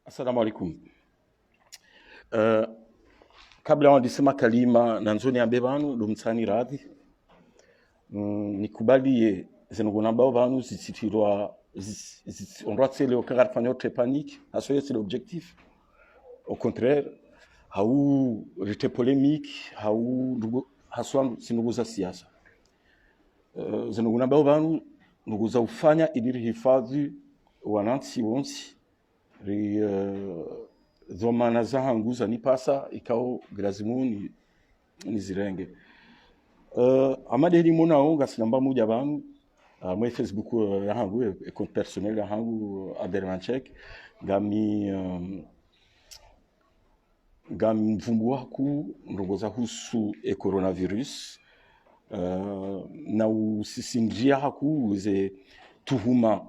Assalamu alaikum. Kabla wandisema kalima nanzo niambe vanu dumtsani radhi nikubalie zenogona vanu zisitirwa onroatsele okarfanyo te panique asoye c'est l'objectif. Au contraire, hau rite polémique, hau haswa sinuguza siasa. Zenogona vanu nuguza ufanya ili hifadhi wananchi wonsi ri dhomana za hanguza ni pasa ikao grazimu ni zirenge amadeli mona onga sinamba muja banu mwe Facebook ya hangu e compte personnel ya hangu Adermanchek gami mvumbua ku ndongoza husu e coronavirus na usisinjia haku ze tuhuma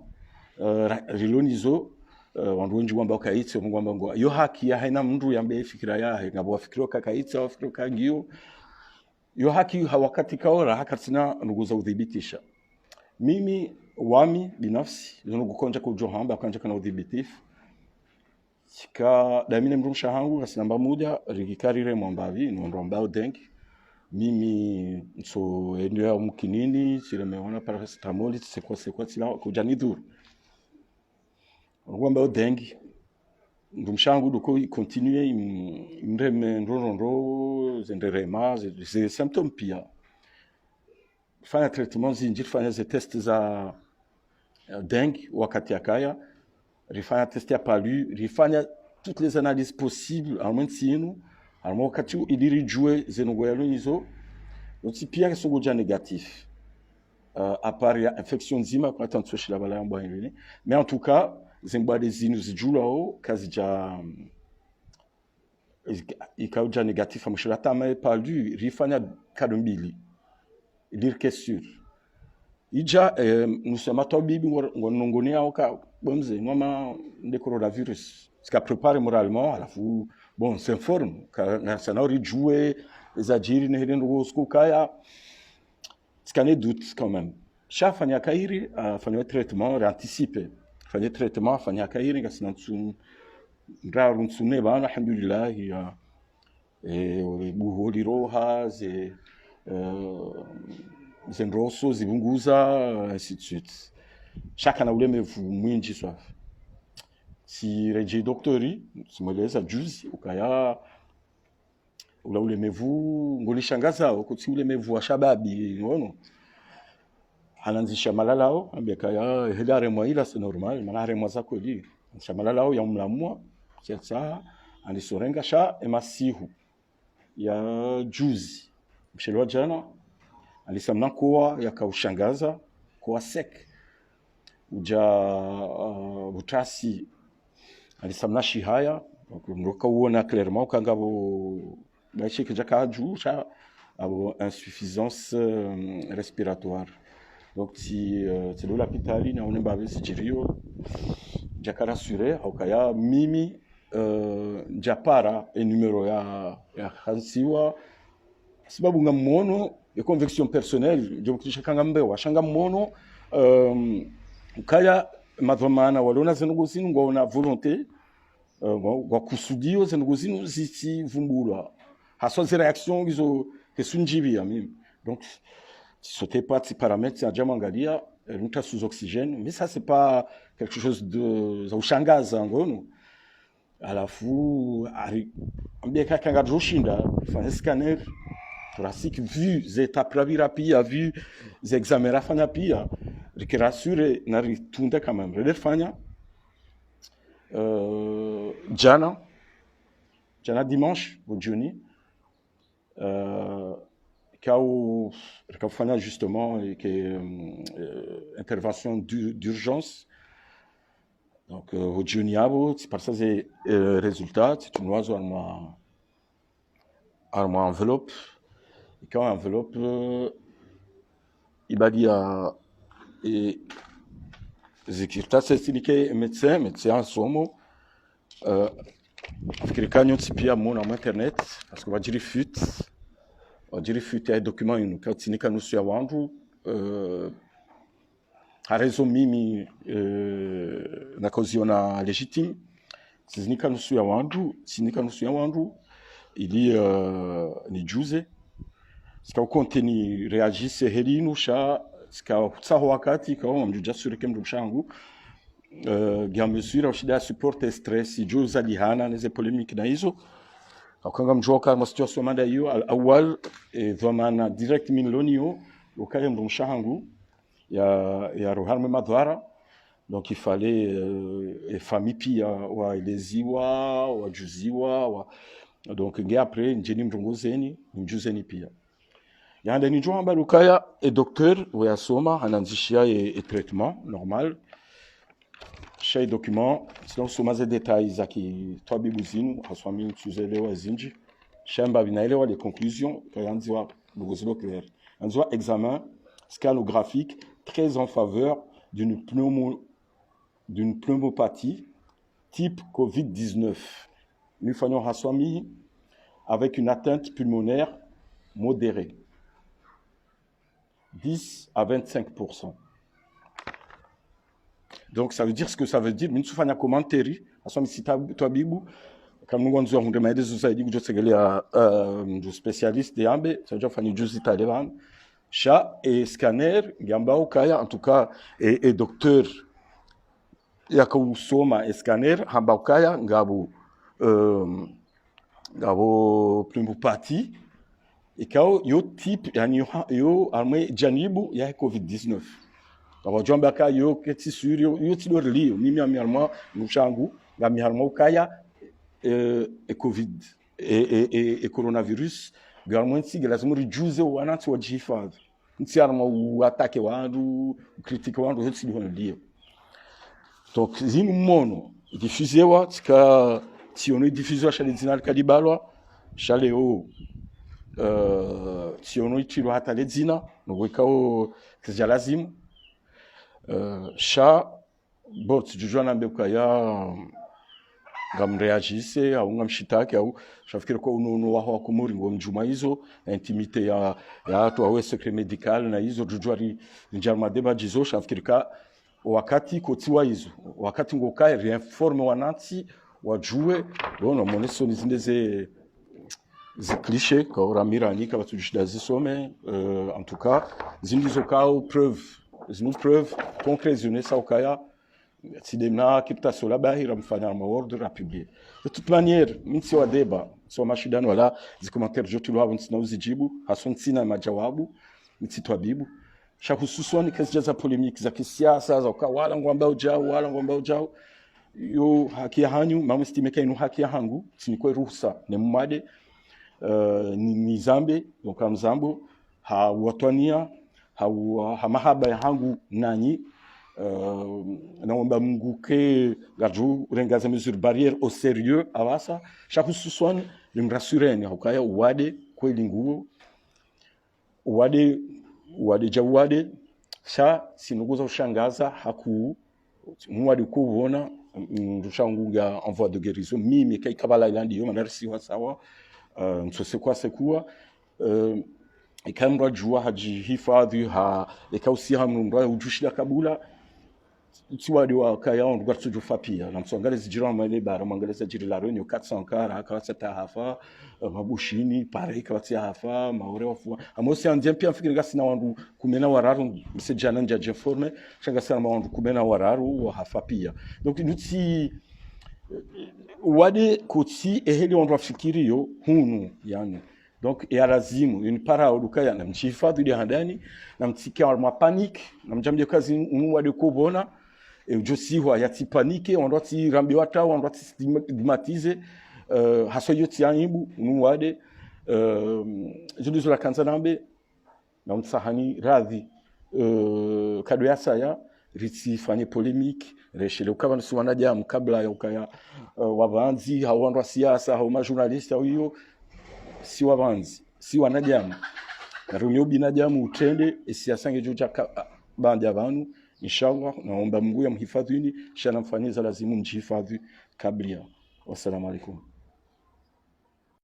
rilonizo wandu wengi wamba kaitse ngwamba ngo yo haki ya haina mndu yambe fikira yahe ngabo wafikiro kakaitse wafikiro kagio yo haki wakati kaora hakatina nuguza udhibitisha mimi wami binafsi nugukonja ko johamba kanja kana udhibitifu chika damine mndu mshahangu asinamba muda rikikarire mwambavi ndomba udenki mimi so endelea mkinini silemeona paracetamol c'est quoi kujani duru ngwamba udengi ndumshangu duko continue imreme ndorondo zenderema ze symptômes pia fanya traitement zinjir fanya ze test za dengue wakati akaya rifanya test ya palu rifanya toutes les analyses possibles en mentino alors wakati idiri jouer zenogoyalo nizo donc pia sogoja négatif à part infection nzima kwa tanto shila bala mbwa ngene mais en tout cas zimbade zinu zijulao kazi ja ikauja negatif amushira tama palu rifanya kadombili dire que sûr ija musema to bibi ngonongoni au ka bomze ngoma de coronavirus ska prépare moralement à la fou bon s'informe ka sana ri jouer les agiri ne hendo skukaya skane doute quand même chafanya kairi afanya traitement réanticipé fanya traitement fanya kairi ngasina tsun ndraru tsune bana alhamdulillah ya buholi roha ze zenroso zibunguza ainsi de suite chaka na ulemevu mwinji swa si reji doktori simweleza juzi ukaya ula ulemevu ngolishangaza ukuthi ulemevu wa shababi ngono ananzisha malalao ambekaya helare mwaila c'est normal malare mwaza kodi shamalalao ya mlamwa sasa anisorenga sha emasihu ya juzi mshelwa jana alisamna kwa yakaushangaza kwa sek uja butasi alisamna shihaya ndoka uona clairement kangabo bachi kjaka ju sha abo insuffisance respiratoire. Donc si c'est l'hôpital na onemba bisi jirio jaka rassurer aukaya mimi japara e numero ya hansiwa sababu ngamono ya conviction personnelle je mkisha kanga mbewa shanga mono ukaya madhomana walona zenuguzinu ngona volonté wa kusudio zenuguzinu ziti vumbulwa haswa ze réaction izo kesunjibia mimi donc si sauter pas ces paramètres à Djamangalia nous sous oxygène mais ça c'est pas quelque chose de zaushangaza ngono alafu ambia kanga joshinda fanya scanner thoracique vu étapes rapide vu les examens rafanya pia rikirasure na ritunda quand même relefanya jana dimanche au jeudi quand on justement intervention d'urgence donc au Juniabo c'est par ça c'est résultat c'est une oiseau arme enveloppe et quand enveloppe il va dire et zikirta c'est médecin en somo africain pia mon internet parce que va dire fut document une katinika nusu ya wandu a raison mimi na causiona légitime sizinika nusu ya wandu sinika nusu ya wandu ili ni juze sika ukonteni reagisse helinu sha sika tsaho wakati kwa mjuja surike mshangu gya mesure au shida support stress juza lihana neze polemique na hizo akanga mjoka ma situation manda hiyo al awal dhamana direct milonio ukale mshangu ya roharme madhara. Donc il fallait famille pia waeleziwa wajuziwa donc nge après njeni mrongozeni mjuzeni pia yanda ni jomba lukaya e docteur wayasoma ananzishia e traitement normal chez document sinon soma ze détails zaki twabibu zinu aswami tuzelewa zinji shamba binaelewa les conclusions kayanziwa bugozilo clair anzwa examen scalographique très en faveur d'une pneumopathie type Covid-19. Nous faisons Haswami avec une atteinte pulmonaire modérée, 10 à 25%. Donc ça veut dire ce que ça veut dire. Nous faisons un commentaire. Haswami si toi bibu, comme nous avons dit, nous sommes spécialistes de Ambe, ça veut dire que nous sommes talibans. Chat et scanner, Gambao Kaya, en tout cas, et docteur. Yakausoma escaner hambaukaya ngabo pneumopathy ikao yo type yani yo arme janibu ya covid-19 abajomba ka yo keti sur yo tidorli mimi amirma mushangu ngami harma ukaya covid et coronavirus garmo nsi gelazimu reduce wanati wajifadhi nsi arma uatake wandu critique wandu hotsi dio. Donc, zinu mono, diffusé wa, tika, si on est diffusé à chaque zinal kadibalwa, chaleo, si on est tilo hata le zina, no wekao kjalazim, cha, bon, si jujua na mbekaya, ngam reagisse, au ngam shitake, au, shafikiri kwa uno waho kumuri, ngom juma hizo, intimité ya atu awe secret médical, na hizo, jujua njarma deba jizo, shafikiri ka, wakati kotiwa hizo wakati ngokae reinforme wananchi wajue bona moneso nizindeze cliché kwa ramirani kwa tujishida zisome en tout cas zindizo kao preuve zinu preuve concrétionner ça okaya sidemna kipta la bahira mfanya ma ordre à publier de toute manière minsi wa deba so mashidano wala zikomater jotu lwa nsina uzijibu hason sina majawabu mitsi twabibu shahususoni kazi za polemiki za kisiasa za wala ngomba ujao yo haki ya hanyu mamestimeka inu haki ya hangu sinikwe ruhusa ne mmade ni zambe donc mzambo ha watwania ha mahaba ya hangu nanyi naomba Mungu ke gaju rengaza mesure barrière au sérieux avasa shahususoni limrasureni hukaya uwade kweli nguo uwade jawade sha sinuguza ushangaza haku mwadi kuona ndushangunga en voie de guérison mimi kai kabala ilandi yo manarsi wa sawa nsose kwa sekua ikamra jua haji hifadhi ha ikausi hamrumra ujushida kabula tiwadi wa kaya on regarde toujours fapia na msongale zijira male bara mangale zijira la renyo 400 kara akawasa tahafa mabushini pareil kawasi hafa maore wafu amosi andien pia fikiri gasi na wandu kumena wararu msejana nja forme shanga sana wandu kumena wararu wa hafa pia donc nuti wade koti eheli wandu afikiri yo hunu yani donc et alazimu une para odukaya na mchifadhi de handani na mtikia ma panique na mjamje kazi wade kubona et aussi yati panique on doit ti rambi wata on doit stigmatiser haso yoti aibu nuwade je dis la kanzanambe na msahani radhi kado ya saya ritsi fanye polémique reshele ukaba suwana jamu kabla ya ukaya wavanzi hawandwa siasa hao majournaliste hiyo si wavanzi si wanajamu na rumyo binajamu utende siasa ngejuja bandi abantu inshallah naomba Mungu yamhifadhini shana mfanyiza lazimu mjihifadhi kabla. Wassalamu alaikum.